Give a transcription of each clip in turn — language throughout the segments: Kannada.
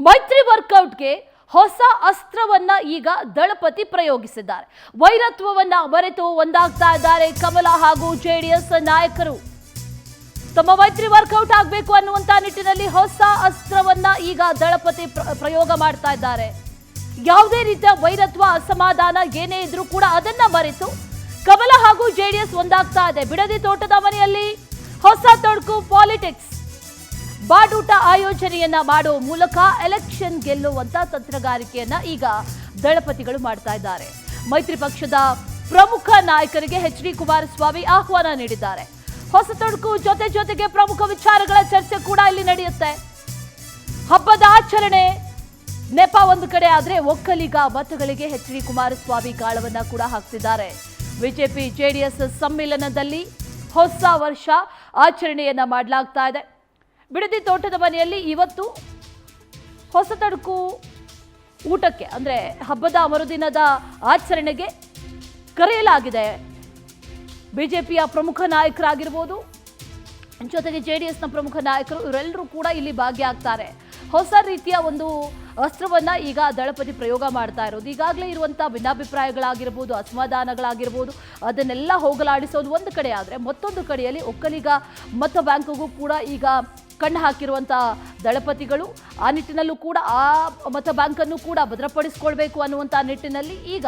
ಮೈತ್ರಿ ವರ್ಕೌಟ್ಗೆ ಹೊಸ ಅಸ್ತ್ರವನ್ನ ಈಗ ದಳಪತಿ ಪ್ರಯೋಗಿಸಿದ್ದಾರೆ. ವೈರತ್ವವನ್ನ ಮರೆತು ಒಂದಾಗ್ತಾ ಇದ್ದಾರೆ ಕಮಲ ಹಾಗೂ ಜೆಡಿಎಸ್ ನಾಯಕರು. ತಮ್ಮ ಮೈತ್ರಿ ವರ್ಕೌಟ್ ಆಗಬೇಕು ಅನ್ನುವಂತ ನಿಟ್ಟಿನಲ್ಲಿ ಹೊಸ ಅಸ್ತ್ರವನ್ನ ಈಗ ದಳಪತಿ ಪ್ರಯೋಗ ಮಾಡ್ತಾ ಇದ್ದಾರೆ. ಯಾವುದೇ ರೀತಿಯ ವೈರತ್ವ ಅಸಮಾಧಾನ ಏನೇ ಇದ್ರೂ ಕೂಡ ಅದನ್ನ ಮರೆತು ಕಮಲ ಹಾಗೂ ಜೆಡಿಎಸ್ ಒಂದಾಗ್ತಾ ಇದೆ. ಬಿಡದಿ ತೋಟದ ಮನೆಯಲ್ಲಿ ಹೊಸ ತೊಡಕು ಪಾಲಿಟಿಕ್ಸ್. ಬಾಡೂಟ ಆಯೋಜನೆಯನ್ನ ಮಾಡುವ ಮೂಲಕ ಎಲೆಕ್ಷನ್ ಗೆಲ್ಲುವಂತ ತಂತ್ರಗಾರಿಕೆಯನ್ನ ಈಗ ದಳಪತಿಗಳು ಮಾಡ್ತಾ ಇದ್ದಾರೆ. ಮೈತ್ರಿ ಪಕ್ಷದ ಪ್ರಮುಖ ನಾಯಕರಿಗೆ ಎಚ್.ಡಿ. ಕುಮಾರಸ್ವಾಮಿ ಆಹ್ವಾನ ನೀಡಿದ್ದಾರೆ. ಹೊಸ ತೊಡಕು ಜೊತೆಗೆ ಪ್ರಮುಖ ವಿಚಾರಗಳ ಚರ್ಚೆ ಕೂಡ ಇಲ್ಲಿ ನಡೆಯುತ್ತೆ. ಹಬ್ಬದ ಆಚರಣೆ ನೆಪ ಒಂದು ಕಡೆ ಆದ್ರೆ ಒಕ್ಕಲಿಗ ಮತಗಳಿಗೆ ಎಚ್.ಡಿ. ಕುಮಾರಸ್ವಾಮಿ ಗಾಳವನ್ನ ಕೂಡ ಹಾಕ್ತಿದ್ದಾರೆ. ಬಿಜೆಪಿ ಜೆಡಿಎಸ್ ಸಮ್ಮಿಲನದಲ್ಲಿ ಹೊಸ ವರ್ಷ ಆಚರಣೆಯನ್ನ ಮಾಡಲಾಗ್ತಾ ಇದೆ. ಬಿಡದಿ ತೋಟದ ಮನೆಯಲ್ಲಿ ಇವತ್ತು ಹೊಸ ತಡಕು ಊಟಕ್ಕೆ ಅಂದ್ರೆ ಹಬ್ಬದ ಮರುದಿನದ ಆಚರಣೆಗೆ ಕರೆಯಲಾಗಿದೆ. ಬಿಜೆಪಿಯ ಪ್ರಮುಖ ನಾಯಕರಾಗಿರ್ಬೋದು, ಜೊತೆಗೆ ಜೆಡಿಎಸ್ನ ಪ್ರಮುಖ ನಾಯಕರು ಇವರೆಲ್ಲರೂ ಕೂಡ ಇಲ್ಲಿ ಭಾಗಿಯಾಗ್ತಾರೆ. ಹೊಸ ರೀತಿಯ ಒಂದು ಅಸ್ತ್ರವನ್ನ ಈಗ ದಳಪತಿ ಪ್ರಯೋಗ ಮಾಡ್ತಾ ಇರೋದು. ಈಗಾಗಲೇ ಇರುವಂತಹ ಭಿನ್ನಾಭಿಪ್ರಾಯಗಳಾಗಿರ್ಬೋದು, ಅಸಮಾಧಾನಗಳಾಗಿರ್ಬೋದು, ಅದನ್ನೆಲ್ಲ ಹೋಗಲಾಡಿಸೋದು ಒಂದು ಕಡೆ ಆದರೆ ಮತ್ತೊಂದು ಕಡೆಯಲ್ಲಿ ಒಕ್ಕಲಿಗ ಮತ ಬ್ಯಾಂಕ್ಗೂ ಕೂಡ ಈಗ ಕಣ್ಣು ಹಾಕಿರುವಂತಹ ದಳಪತಿಗಳು ಆ ನಿಟ್ಟಿನಲ್ಲೂ ಕೂಡ ಆ ಮತ ಬ್ಯಾಂಕನ್ನು ಕೂಡ ಭದ್ರಪಡಿಸಿಕೊಳ್ಬೇಕು ಅನ್ನುವಂಥ ನಿಟ್ಟಿನಲ್ಲಿ ಈಗ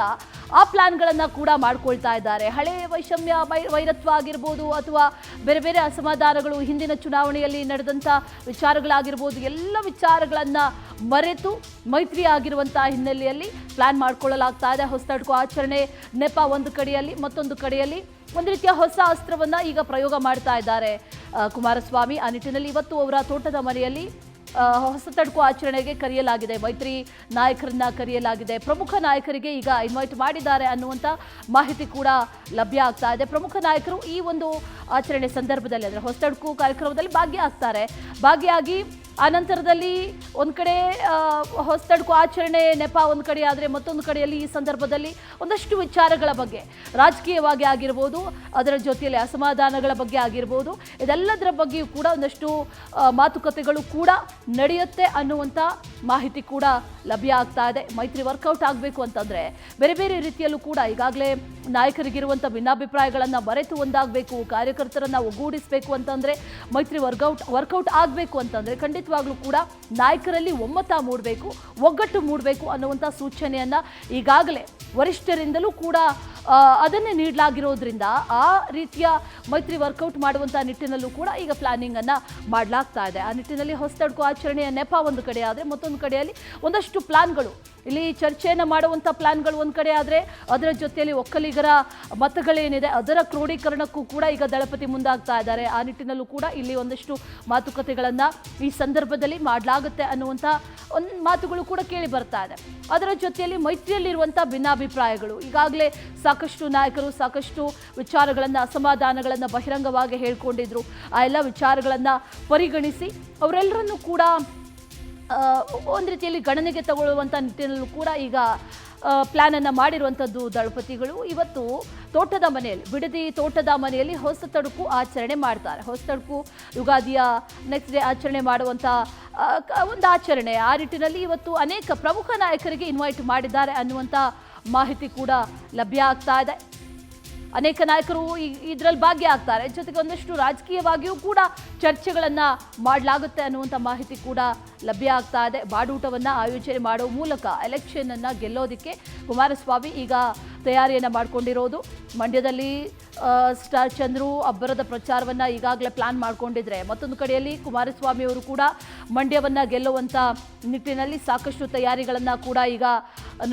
ಆ ಪ್ಲಾನ್ಗಳನ್ನು ಕೂಡ ಮಾಡ್ಕೊಳ್ತಾ ಇದ್ದಾರೆ. ಹಳೆ ವೈಷಮ್ಯ ವೈರತ್ವ ಆಗಿರ್ಬೋದು ಅಥವಾ ಬೇರೆ ಬೇರೆ ಅಸಮಾಧಾನಗಳು, ಹಿಂದಿನ ಚುನಾವಣೆಯಲ್ಲಿ ನಡೆದಂಥ ವಿಚಾರಗಳಾಗಿರ್ಬೋದು, ಎಲ್ಲ ವಿಚಾರಗಳನ್ನು ಮರೆತು ಮೈತ್ರಿ ಆಗಿರುವಂತಹ ಹಿನ್ನೆಲೆಯಲ್ಲಿ ಪ್ಲಾನ್ ಮಾಡ್ಕೊಳ್ಳಲಾಗ್ತಾ ಇದೆ. ಹೊಸತಡ್ಕು ಆಚರಣೆ ನೆಪ ಒಂದು ಕಡೆಯಲ್ಲಿ, ಮತ್ತೊಂದು ಕಡೆಯಲ್ಲಿ ಒಂದು ರೀತಿಯ ಹೊಸ ಅಸ್ತ್ರವನ್ನ ಈಗ ಪ್ರಯೋಗ ಮಾಡ್ತಾ ಇದ್ದಾರೆ ಕುಮಾರಸ್ವಾಮಿ. ಆ ನಿಟ್ಟಿನಲ್ಲಿ ಇವತ್ತು ಅವರ ತೋಟದ ಮನೆಯಲ್ಲಿ ಹೊಸ ತಡ್ಕು ಆಚರಣೆಗೆ ಕರೆಯಲಾಗಿದೆ. ಮೈತ್ರಿ ನಾಯಕರನ್ನ ಕರೆಯಲಾಗಿದೆ. ಪ್ರಮುಖ ನಾಯಕರಿಗೆ ಈಗ ಇನ್ವೈಟ್ ಮಾಡಿದ್ದಾರೆ ಅನ್ನುವಂಥ ಮಾಹಿತಿ ಕೂಡ ಲಭ್ಯ ಆಗ್ತಾ ಇದೆ. ಪ್ರಮುಖ ನಾಯಕರು ಈ ಒಂದು ಆಚರಣೆ ಸಂದರ್ಭದಲ್ಲಿ ಅಂದರೆ ಹೊಸ ತಡ್ಕು ಕಾರ್ಯಕ್ರಮದಲ್ಲಿ ಭಾಗಿಯಾಗ್ತಾರೆ. ಭಾಗಿಯಾಗಿ ಆ ನಂತರದಲ್ಲಿ ಒಂದು ಕಡೆ ಹೊಸ ತಡ್ಕು ಆಚರಣೆ ನೆಪ ಒಂದು ಕಡೆ ಆದರೆ ಮತ್ತೊಂದು ಕಡೆಯಲ್ಲಿ ಈ ಸಂದರ್ಭದಲ್ಲಿ ಒಂದಷ್ಟು ವಿಚಾರಗಳ ಬಗ್ಗೆ ರಾಜಕೀಯವಾಗಿ ಆಗಿರ್ಬೋದು, ಅದರ ಜೊತೆಯಲ್ಲಿ ಅಸಮಾಧಾನಗಳ ಬಗ್ಗೆ ಆಗಿರ್ಬೋದು, ಇದೆಲ್ಲದರ ಬಗ್ಗೆಯೂ ಕೂಡ ಒಂದಷ್ಟು ಮಾತುಕತೆಗಳು ಕೂಡ ನಡೆಯುತ್ತೆ ಅನ್ನುವಂಥ ಮಾಹಿತಿ ಕೂಡ ಲಭ್ಯ ಆಗ್ತಾ ಇದೆ. ಮೈತ್ರಿ ವರ್ಕೌಟ್ ಆಗಬೇಕು ಅಂತಂದರೆ ಬೇರೆ ಬೇರೆ ರೀತಿಯಲ್ಲೂ ಕೂಡ ಈಗಾಗಲೇ ನಾಯಕರಿಗಿರುವಂಥ ಭಿನ್ನಾಭಿಪ್ರಾಯಗಳನ್ನು ಮರೆತು ಒಂದಾಗಬೇಕು, ಕಾರ್ಯಕರ್ತರನ್ನು ಒಗ್ಗೂಡಿಸಬೇಕು ಅಂತಂದರೆ ಮೈತ್ರಿ ವರ್ಕೌಟ್ ಆಗಬೇಕು ಅಂತಂದರೆ ಖಂಡಿತವಾಗ್ಲೂ ಕೂಡ ನಾಯಕರಲ್ಲಿ ಒಮ್ಮತ ಮೂಡಬೇಕು, ಒಗ್ಗಟ್ಟು ಮೂಡಬೇಕು ಅನ್ನುವಂಥ ಸೂಚನೆಯನ್ನು ಈಗಾಗಲೇ ವರಿಷ್ಠರಿಂದಲೂ ಕೂಡ ಅದನ್ನೇ ನೀಡಲಾಗಿರೋದ್ರಿಂದ ಆ ರೀತಿಯ ಮೈತ್ರಿ ವರ್ಕೌಟ್ ಮಾಡುವಂಥ ನಿಟ್ಟಿನಲ್ಲೂ ಕೂಡ ಈಗ ಪ್ಲಾನಿಂಗನ್ನು ಮಾಡಲಾಗ್ತಾ ಇದೆ. ಆ ನಿಟ್ಟಿನಲ್ಲಿ ಹೊಸತಡ್ಕು ಆಚರಣೆಯ ನೆಪ ಒಂದು ಕಡೆ ಆದರೆ ಮತ್ತೊಂದು ಕಡೆಯಲ್ಲಿ ಒಂದಷ್ಟು ಪ್ಲಾನ್ಗಳು, ಇಲ್ಲಿ ಚರ್ಚೆಯನ್ನು ಮಾಡುವಂಥ ಪ್ಲಾನ್ಗಳು ಒಂದು ಕಡೆ ಆದರೆ ಅದರ ಜೊತೆಯಲ್ಲಿ ಒಕ್ಕಲಿಗರ ಮತಗಳೇನಿದೆ ಅದರ ಕ್ರೋಢೀಕರಣಕ್ಕೂ ಕೂಡ ಈಗ ದಳಪತಿ ಮುಂದಾಗ್ತಾ ಇದ್ದಾರೆ. ಆ ನಿಟ್ಟಿನಲ್ಲೂ ಕೂಡ ಇಲ್ಲಿ ಒಂದಷ್ಟು ಮಾತುಕತೆಗಳನ್ನು ಈ ಸಂದರ್ಭದಲ್ಲಿ ಮಾಡಲಾಗುತ್ತೆ ಅನ್ನುವಂಥ ಒಂದು ಮಾತುಗಳು ಕೂಡ ಕೇಳಿ ಬರ್ತಾ ಇದೆ. ಅದರ ಜೊತೆಯಲ್ಲಿ ಮೈತ್ರಿಯಲ್ಲಿರುವಂಥ ಭಿನ್ನಾಭಿಪ್ರಾಯಗಳು, ಈಗಾಗಲೇ ಸಾಕಷ್ಟು ನಾಯಕರು ಸಾಕಷ್ಟು ವಿಚಾರಗಳನ್ನು, ಅಸಮಾಧಾನಗಳನ್ನು ಬಹಿರಂಗವಾಗಿ ಹೇಳ್ಕೊಂಡಿದ್ರು. ಆ ಎಲ್ಲ ವಿಚಾರಗಳನ್ನು ಪರಿಗಣಿಸಿ ಅವರೆಲ್ಲರನ್ನೂ ಕೂಡ ಒಂದು ರೀತಿಯಲ್ಲಿ ಗಣನೆಗೆ ತಗೊಳ್ಳುವಂಥ ನಿಟ್ಟಿನಲ್ಲೂ ಕೂಡ ಈಗ ಪ್ಲ್ಯಾನನ್ನು ಮಾಡಿರುವಂಥದ್ದು ದಳಪತಿಗಳು. ಇವತ್ತು ತೋಟದ ಮನೆಯಲ್ಲಿ, ಬಿಡದಿ ತೋಟದ ಮನೆಯಲ್ಲಿ ಹೊಸ ತಡುಕು ಆಚರಣೆ ಮಾಡ್ತಾರೆ. ಹೊಸ ತಡುಕು ಯುಗಾದಿಯ ನೆಕ್ಸ್ಟ್ ಡೇ ಆಚರಣೆ ಮಾಡುವಂಥ ಒಂದು ಆಚರಣೆ. ಆ ನಿಟ್ಟಿನಲ್ಲಿ ಇವತ್ತು ಅನೇಕ ಪ್ರಮುಖ ನಾಯಕರಿಗೆ ಇನ್ವೈಟ್ ಮಾಡಿದ್ದಾರೆ ಅನ್ನುವಂಥ ಮಾಹಿತಿ ಕೂಡ ಲಭ್ಯ ಆಗ್ತಾ ಇದೆ. ಅನೇಕ ನಾಯಕರು ಇದರಲ್ಲಿ ಭಾಗಿಯಾಗ್ತಾರೆ. ಜೊತೆಗೆ ಒಂದಷ್ಟು ರಾಜಕೀಯವಾಗಿಯೂ ಕೂಡ ಚರ್ಚೆಗಳನ್ನು ಮಾಡಲಾಗುತ್ತೆ ಅನ್ನುವಂಥ ಮಾಹಿತಿ ಕೂಡ ಲಭ್ಯ ಆಗ್ತಾ ಇದೆ. ಬಾಡೂಟವನ್ನು ಆಯೋಜನೆ ಮಾಡುವ ಮೂಲಕ ಎಲೆಕ್ಷನ್ ಅನ್ನು ಗೆಲ್ಲೋದಕ್ಕೆ ಕುಮಾರಸ್ವಾಮಿ ಈಗ ತಯಾರಿಯನ್ನು ಮಾಡಿಕೊಂಡಿರೋದು. ಮಂಡ್ಯದಲ್ಲಿ ಸ್ಟಾರ್ ಚಂದ್ರು ಅಬ್ಬರದ ಪ್ರಚಾರವನ್ನು ಈಗಾಗಲೇ ಪ್ಲಾನ್ ಮಾಡಿಕೊಂಡಿದ್ರೆ, ಮತ್ತೊಂದು ಕಡೆಯಲ್ಲಿ ಕುಮಾರಸ್ವಾಮಿ ಅವರು ಕೂಡ ಮಂಡ್ಯವನ್ನು ಗೆಲ್ಲುವಂಥ ನಿಟ್ಟಿನಲ್ಲಿ ಸಾಕಷ್ಟು ತಯಾರಿಗಳನ್ನು ಕೂಡ ಈಗ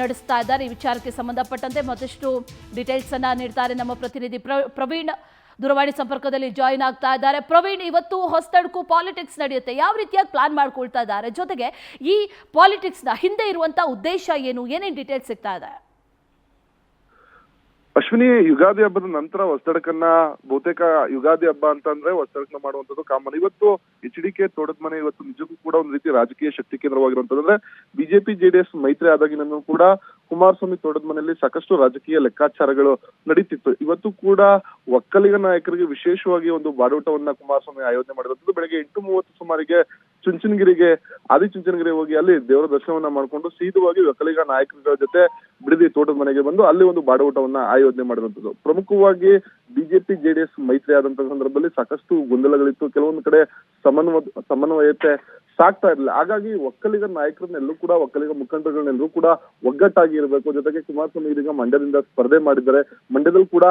ನಡೆಸ್ತಾ ಇದ್ದಾರೆ. ಈ ವಿಚಾರಕ್ಕೆ ಸಂಬಂಧಪಟ್ಟಂತೆ ಮತ್ತಷ್ಟು ಡೀಟೇಲ್ಸನ್ನು ನೀಡ್ತಾರೆ ನಮ್ಮ ಪ್ರತಿನಿಧಿ ಪ್ರವೀಣ್. ದೂರವಾಣಿ ಸಂಪರ್ಕದಲ್ಲಿ ಜಾಯಿನ್ ಆಗ್ತಾ ಇದ್ದಾರೆ. ಪ್ರವೀಣ್, ಇವತ್ತು ಹೊಸತಡ್ಕು ಪಾಲಿಟಿಕ್ಸ್ ನಡೆಯುತ್ತೆ, ಯಾವ ರೀತಿಯಾಗಿ ಪ್ಲಾನ್ ಮಾಡ್ಕೊಳ್ತಾ ಇದ್ದಾರೆ? ಜೊತೆಗೆ ಈ ಪಾಲಿಟಿಕ್ಸ್ನ ಹಿಂದೆ ಇರುವಂಥ ಉದ್ದೇಶ ಏನು, ಏನೇನು ಡೀಟೇಲ್ಸ್ ಸಿಗ್ತಾ ಇದೆ? ಅಶ್ವಿನಿ, ಯುಗಾದಿ ಹಬ್ಬದ ನಂತರ ಹೊಸತಡಕನ್ನ ಬಹುತೇಕ ಯುಗಾದಿ ಹಬ್ಬ ಅಂತಂದ್ರೆ ಹೊಸತಡಕನ್ನ ಮಾಡುವಂತದ್ದು ಕಾಮನ್. ಇವತ್ತು ಎಚ್.ಡಿ.ಕೆ ತೋಟದ ಮನೆ ಇವತ್ತು ನಿಜಕ್ಕೂ ಕೂಡ ಒಂದು ರೀತಿ ರಾಜಕೀಯ ಶಕ್ತಿ ಕೇಂದ್ರವಾಗಿರುವಂತಂದ್ರೆ ಬಿಜೆಪಿ ಜೆಡಿಎಸ್ ಮೈತ್ರಿ ಆದಾಗಿನೂ ಕೂಡ ಕುಮಾರಸ್ವಾಮಿ ತೋಟದ ಮನೆಯಲ್ಲಿ ಸಾಕಷ್ಟು ರಾಜಕೀಯ ಲೆಕ್ಕಾಚಾರಗಳು ನಡೀತಿತ್ತು. ಇವತ್ತು ಕೂಡ ಒಕ್ಕಲಿಗ ನಾಯಕರಿಗೆ ವಿಶೇಷವಾಗಿ ಒಂದು ಬಾಡೂಟವನ್ನ ಕುಮಾರಸ್ವಾಮಿ ಆಯೋಜನೆ ಮಾಡಿರುವಂತದ್ದು. ಬೆಳಗ್ಗೆ 8:30 ಸುಮಾರಿಗೆ ಚುಂಚನಗಿರಿಗೆ ಆದಿಚುಂಚನಗಿರಿ ಹೋಗಿ ಅಲ್ಲಿ ದೇವರ ದರ್ಶನವನ್ನ ಮಾಡಿಕೊಂಡು ಸೀದವಾಗಿ ಒಕ್ಕಲಿಗ ನಾಯಕರುಗಳ ಜೊತೆ ಬಿಡದಿ ತೋಟದ ಮನೆಗೆ ಬಂದು ಅಲ್ಲಿ ಒಂದು ಬಾಡೂಟವನ್ನ ಆಯೋಜನೆ ಮಾಡಿರುವಂತದ್ದು. ಪ್ರಮುಖವಾಗಿ ಬಿಜೆಪಿ ಜೆಡಿಎಸ್ ಮೈತ್ರಿ ಆದಂತಹ ಸಂದರ್ಭದಲ್ಲಿ ಸಾಕಷ್ಟು ಗೊಂದಲಗಳಿತ್ತು. ಕೆಲವೊಂದು ಕಡೆ ಸಮನ್ವಯತೆ ಸಾಕ್ತಾ ಇರಲಿಲ್ಲ. ಹಾಗಾಗಿ ಒಕ್ಕಲಿಗ ನಾಯಕರನ್ನೆಲ್ಲೂ ಕೂಡ ಒಕ್ಕಲಿಗ ಮುಖಂಡರುಗಳನ್ನೆಲ್ಲರೂ ಕೂಡ ಒಗ್ಗಟ್ಟಾಗಿ ಇರಬೇಕು. ಜೊತೆಗೆ ಕುಮಾರಸ್ವಾಮಿ ಇದೀಗ ಮಂಡ್ಯದಿಂದ ಸ್ಪರ್ಧೆ ಮಾಡಿದ್ದಾರೆ. ಮಂಡ್ಯದಲ್ಲಿ ಕೂಡ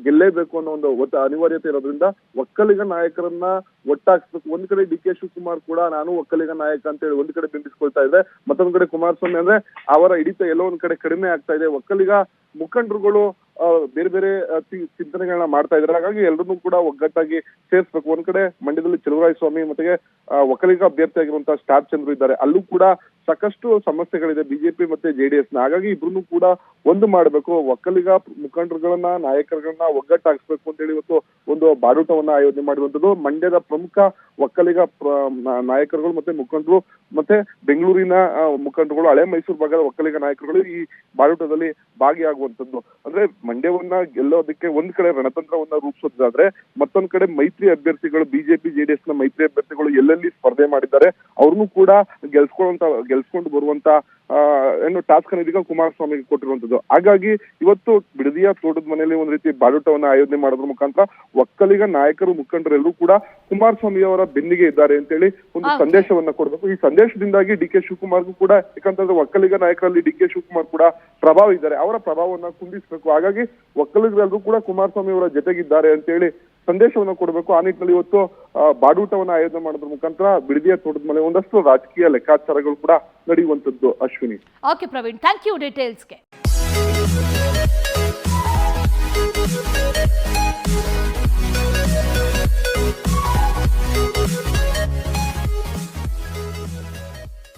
ಗೆಲ್ಲೇಬೇಕು ಅನ್ನೋ ಒಂದು ಅನಿವಾರ್ಯತೆ ಇರೋದ್ರಿಂದ ಒಕ್ಕಲಿಗ ನಾಯಕರನ್ನ ಒಟ್ಟಾಕ್ಸ್ಬೇಕು. ಒಂದ್ ಕಡೆ ಡಿ ಕೆ ಶಿವಕುಮಾರ್ ಕೂಡ ನಾನು ಒಕ್ಕಲಿಗ ನಾಯಕ ಅಂತ ಹೇಳಿ ಒಂದ್ ಕಡೆ ಬಿಂಬಿಸ್ಕೊಳ್ತಾ ಇದೆ. ಮತ್ತೊಂದ್ ಕಡೆ ಕುಮಾರಸ್ವಾಮಿ ಅಂದ್ರೆ ಅವರ ಹಿಡಿತ ಎಲ್ಲೋ ಒಂದ್ ಕಡೆ ಕಡಿಮೆ ಆಗ್ತಾ ಇದೆ. ಒಕ್ಕಲಿಗ ಮುಖಂಡರುಗಳು ಬೇರೆ ಬೇರೆ ಚಿಂತನೆಗಳನ್ನ ಮಾಡ್ತಾ ಇದ್ದಾರೆ. ಹಾಗಾಗಿ ಎಲ್ಲರನ್ನೂ ಕೂಡ ಒಗ್ಗಟ್ಟಾಗಿ ಸೇರಿಸಬೇಕು. ಒಂದ್ ಕಡೆ ಮಂಡ್ಯದಲ್ಲಿ ಸ್ವಾಮಿ ಮತ್ತೆ ಒಕ್ಕಲಿಗ ಅಭ್ಯರ್ಥಿಯಾಗಿರುವಂತಹ ಸ್ಟಾರ್ ಚಂದ್ರು ಇದ್ದಾರೆ. ಅಲ್ಲೂ ಕೂಡ ಸಾಕಷ್ಟು ಸಮಸ್ಯೆಗಳಿದೆ ಬಿಜೆಪಿ ಮತ್ತೆ ಜೆಡಿಎಸ್ ನ. ಹಾಗಾಗಿ ಇಬ್ರು ಕೂಡ ಒಂದು ಮಾಡಬೇಕು. ಒಕ್ಕಲಿಗ ಮುಖಂಡರುಗಳನ್ನ ನಾಯಕರುಗಳನ್ನ ಒಗ್ಗಟ್ಟಾಗಿಸ್ಬೇಕು ಅಂತ ಹೇಳಿ ಇವತ್ತು ಒಂದು ಬಾಡೂಟವನ್ನ ಆಯೋಜನೆ ಮಾಡಿರುವಂತದ್ದು. ಮಂಡ್ಯದ ಪ್ರಮುಖ ಒಕ್ಕಲಿಗ ನಾಯಕರುಗಳು ಮತ್ತೆ ಮುಖಂಡರು ಮತ್ತೆ ಬೆಂಗಳೂರಿನ ಮುಖಂಡರುಗಳು ಹಳೆ ಮೈಸೂರು ಭಾಗದ ಒಕ್ಕಲಿಗ ನಾಯಕರುಗಳು ಈ ಬಾಡೂಟದಲ್ಲಿ ಭಾಗಿಯಾಗುವಂತದ್ದು. ಅಂದ್ರೆ ಮಂಡ್ಯವನ್ನ ಗೆಲ್ಲೋದಕ್ಕೆ ಒಂದ್ ಕಡೆ ರಣತಂತ್ರವನ್ನ ರೂಪಿಸೋದಾದ್ರೆ ಮತ್ತೊಂದ್ ಕಡೆ ಮೈತ್ರಿ ಅಭ್ಯರ್ಥಿಗಳು ಬಿಜೆಪಿ ಜೆಡಿಎಸ್ ನ ಮೈತ್ರಿ ಅಭ್ಯರ್ಥಿಗಳು ಎಲ್ಲೆಲ್ಲಿ ಸ್ಪರ್ಧೆ ಮಾಡಿದ್ದಾರೆ ಅವ್ರನ್ನೂ ಕೂಡ ಗೆಲ್ಸ್ಕೊಂಡು ಬರುವಂತ ಏನು ಟಾಸ್ಕ್ ಅನ್ನು ಇದೀಗ ಕುಮಾರಸ್ವಾಮಿಗೆ ಕೊಟ್ಟಿರುವಂತದ್ದು. ಹಾಗಾಗಿ ಇವತ್ತು ಬಿಡದಿಯ ತೋಟದ ಮನೆಯಲ್ಲಿ ಒಂದ್ ರೀತಿ ಬಾಡೂಟವನ್ನ ಆಯೋಜನೆ ಮಾಡೋದ್ರ ಮುಖಾಂತರ ಒಕ್ಕಲಿಗ ನಾಯಕರು ಮುಖಂಡರೆಲ್ಲರೂ ಕೂಡ ಕುಮಾರಸ್ವಾಮಿ ಅವರ ಬೆನ್ನಿಗೆ ಇದ್ದಾರೆ ಅಂತ ಹೇಳಿ ಒಂದು ಸಂದೇಶವನ್ನ ಕೊಡಬೇಕು. ಈ ಸಂದೇಶದಿಂದಾಗಿ ಡಿ ಕೆ ಶಿವಕುಮಾರ್ಗೂ ಕೂಡ, ಯಾಕಂತಂದ್ರೆ ಒಕ್ಕಲಿಗ ನಾಯಕರಲ್ಲಿ ಡಿ ಕೆ ಶಿವಕುಮಾರ್ ಕೂಡ ಪ್ರಭಾವ ಇದ್ದಾರೆ, ಅವರ ಪ್ರಭಾವವನ್ನ ಕುಂದಿಸ್ಬೇಕು. ಹಾಗಾಗಿ ಒಕ್ಕಲಿಗರೆಲ್ಲರೂ ಕೂಡ ಕುಮಾರಸ್ವಾಮಿ ಅವರ ಜೊತೆಗಿದ್ದಾರೆ ಅಂತ ಹೇಳಿ ಸಂದೇಶವನ್ನ ಕೊಡಬೇಕು. ಆ ನಿಟ್ಟಿನಲ್ಲಿ ಇವತ್ತು ಬಾಡೂಟವನ್ನ ಆಯೋಜನೆ ಮಾಡೋದ್ರ ಮುಖಾಂತರ ಬಿಡದಿಯ ತೋಟದ ಮೇಲೆ ಒಂದಷ್ಟು ರಾಜಕೀಯ ಲೆಕ್ಕಾಚಾರಗಳು ಕೂಡ ನಡೆಯುವಂತದ್ದು. Ashwini. Okay Praveen, thank you ಡೀಟೇಲ್ಸ್ಗೆ.